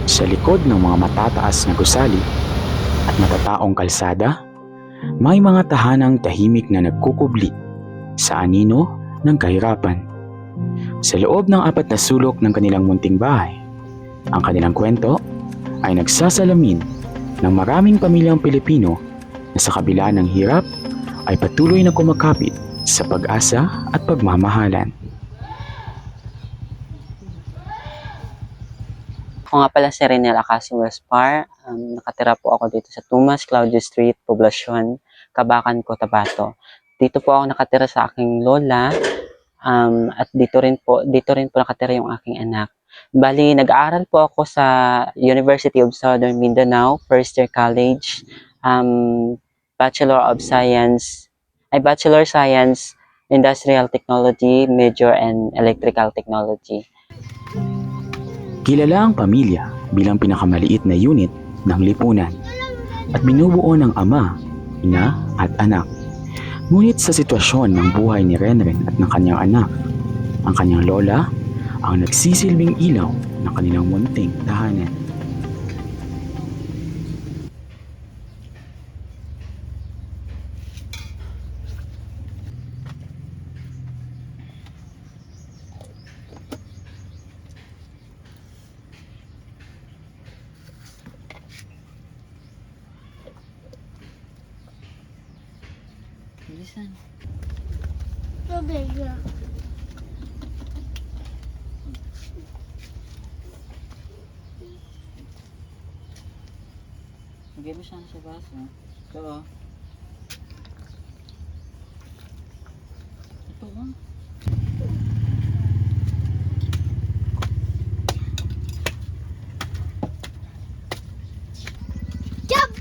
Sa likod ng mga matataas na gusali at matataong kalsada, may mga tahanang tahimik na nagkukubli sa anino ng kahirapan. Sa loob ng apat na sulok ng kanilang munting bahay, ang kanilang kwento ay nagsasalamin ng maraming pamilyang Pilipino na sa kabila ng hirap ay patuloy na kumakapit sa pag-asa at pagmamahalan. Ako nga pala si Renel Acacio Gaspar. Nakatira po ako dito sa Tomas Claudio Street, Poblacion, Cabacan, Cotabato. Dito po ako nakatira sa aking lola at dito rin po nakatira yung aking anak. Bali, nag-aaral po ako sa University of Southern Mindanao, First Year College, Bachelor Science, Industrial Technology, major and Electrical Technology. Kilala ang pamilya bilang pinakamaliit na unit ng lipunan at binubuo ng ama, ina at anak. Ngunit sa sitwasyon ng buhay ni Renren at ng kanyang anak, ang kanyang lola ang nagsisilbing ilaw ng kanilang munting tahanan. Bilisan. Tubig. Lagyan mo siya sa baso. Ito o. Ito o. Jump!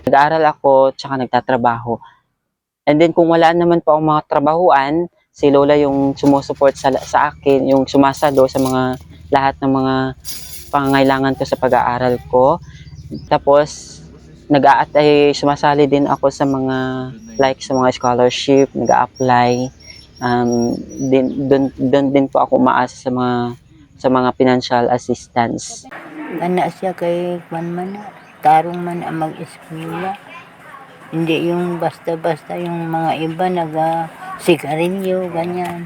Nag-aaral ako, tsaka nagtatrabaho. And then kung wala naman po akong mga trabahuan, si Lola yung sumusuport sa akin, yung sumasalo sa mga lahat ng mga pangangailangan ko sa pag-aaral ko. Tapos sumasali din ako sa mga sa mga scholarship, nag-a-apply. Doon din po ako umaasa sa mga financial assistance. Ana siya kay kwan man, tarong man ang mag-eskwela. Hindi yung basta-basta yung mga iba sigarilyo, ganyan.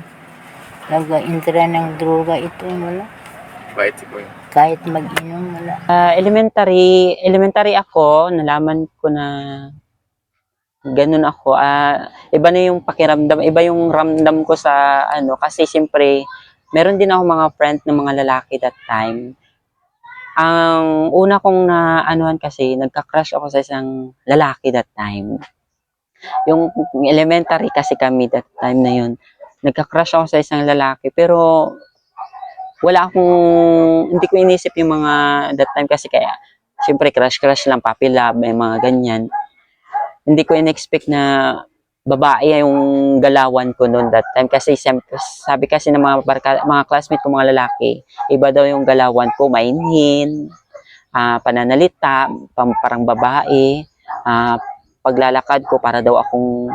Nag-intra ng droga ito, wala. Bait si Kuya. Kahit mag-inom, wala. Elementary ako, nalaman ko na ganun ako. Iba na yung pakiramdam, iba yung ramdam ko sa kasi siyempre, meron din ako mga friend ng mga lalaki that time. Ang una kong naanuhan kasi, nagka-crush ako sa isang lalaki that time. Yung elementary kasi kami that time na yun. Nagka-crush ako sa isang lalaki, pero hindi ko inisip yung mga that time kasi kaya, siyempre crush lang, puppy love, may mga ganyan. Hindi ko in-expect na babae yung galawan ko noon that time kasi sabi kasi ng mga classmate ko mga lalaki, iba daw yung galawan ko, mainhin, pananalita, parang babae, paglalakad ko para daw akong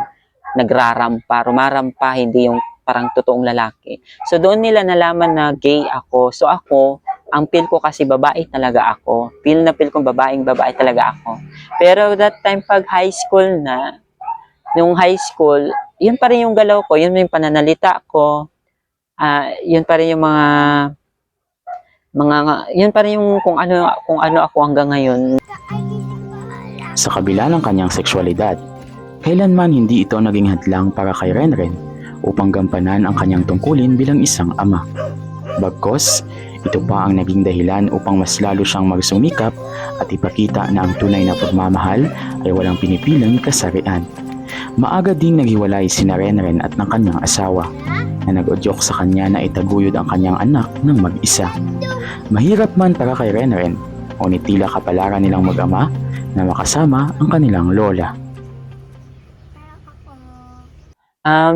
rumarampa, hindi yung parang totoong lalaki. So doon nila nalaman na gay ako. So ako, ang feel ko kasi babae talaga ako. Feel kong babae talaga ako. Pero that time pag high school na, nung high school, yun pa rin yung galaw ko, yun yung pananalita ko, yun pa rin yung yun pa rin yung kung ano ako hanggang ngayon. Sa kabila ng kanyang sexualidad, kailanman hindi ito naging hadlang para kay Renren upang gampanan ang kanyang tungkulin bilang isang ama. Bagkus, ito pa ang naging dahilan upang mas lalo siyang magsumikap at ipakita na ang tunay na pagmamahal ay walang pinipilang kasarian. Maaga ding naghiwalay sina Renren at ng kanyang asawa na nag-udyok sa kanya na itaguyod ang kanyang anak ng mag-isa. Mahirap man para kay Renren, ngunit tila kapalaran nilang mag-ama na makasama ang kanilang lola.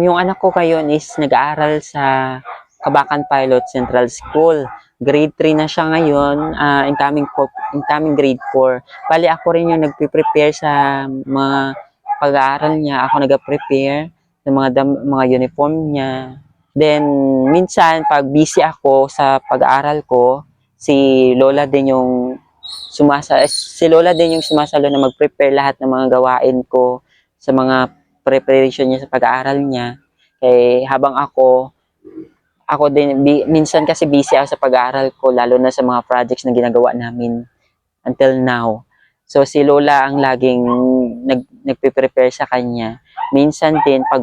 Yung anak ko ngayon is nag-aaral sa Cabacan Pilot Central School. grade 3 na siya ngayon, incoming grade 4. Bali ako rin yung nagpe-prepare sa mga pag-aaral niya. Ako nag-prepare ng mga uniform niya. Then minsan pag busy ako sa pag-aaral ko, si Lola din yung sumasalo na mag-prepare lahat ng mga gawain ko sa mga preparation niya sa pag-aaral niya. Habang ako din, minsan kasi busy ako sa pag-aaral ko, lalo na sa mga projects na ginagawa namin until now. So si Lola ang laging nagpe-prepare sa kanya. Minsan din pag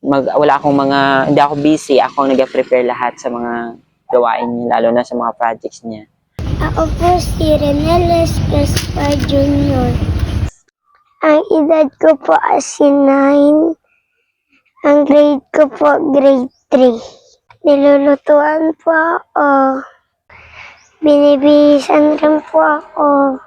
hindi ako busy, ako ang nag-prepare lahat sa mga gawain niya, lalo na sa mga projects niya. Ako po si Reneles Gaspar Jr. Ang edad ko po ay 9. Ang grade ko po, grade 3. Nilulutuan po ako. Binibihisan rin po ako.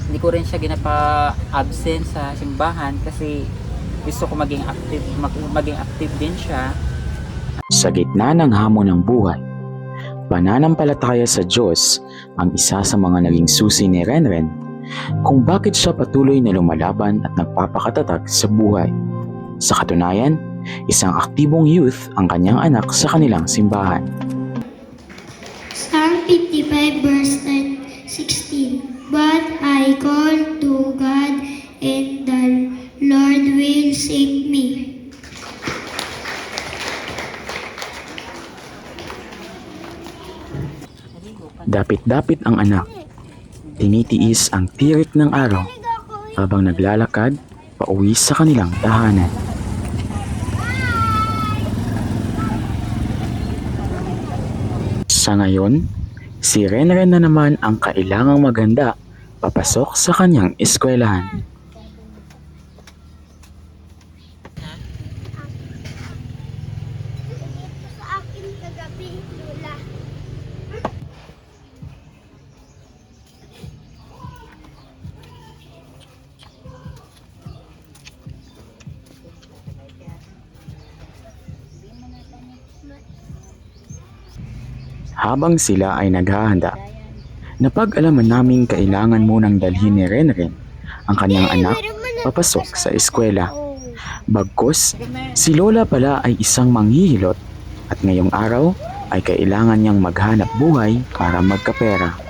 Hindi ko rin siya ginapa-absent sa simbahan kasi gusto ko maging active din siya. Sa gitna ng hamon ng buhay, pananampalataya sa Diyos ang isa sa mga naging susi ni Renren kung bakit siya patuloy na lumalaban at nagpapakatatag sa buhay. Sa katunayan, isang aktibong youth ang kanyang anak sa kanilang simbahan. Psalm 55 verse 16. But I call to God and the Lord will save me. Dapit-dapit ang anak. Tinitiis ang tirik ng araw habang naglalakad pauwi sa kanilang tahanan. Sa ngayon, si Renren na naman ang kailangang maghanda papasok sa kanyang eskwelahan. Sa akin kagabi, Lola. Habang sila ay naghahanda, napag-alaman naming kailangan munang dalhin ni Renren ang kanyang anak papasok sa eskwela. Bagkus, si Lola pala ay isang manghihilot at ngayong araw ay kailangan niyang maghanap buhay para magkapera.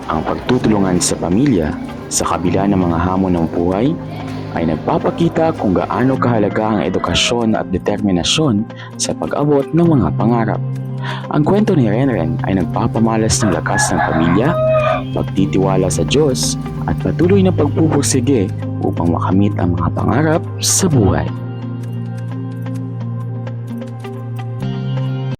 Ang pagtutulungan sa pamilya sa kabila ng mga hamon ng buhay ay nagpapakita kung gaano kahalaga ang edukasyon at determinasyon sa pag-abot ng mga pangarap. Ang kwento ni Renren ay nagpapamalas ng lakas ng pamilya, pagtitiwala sa Diyos at patuloy na pagpupursige upang makamit ang mga pangarap sa buhay.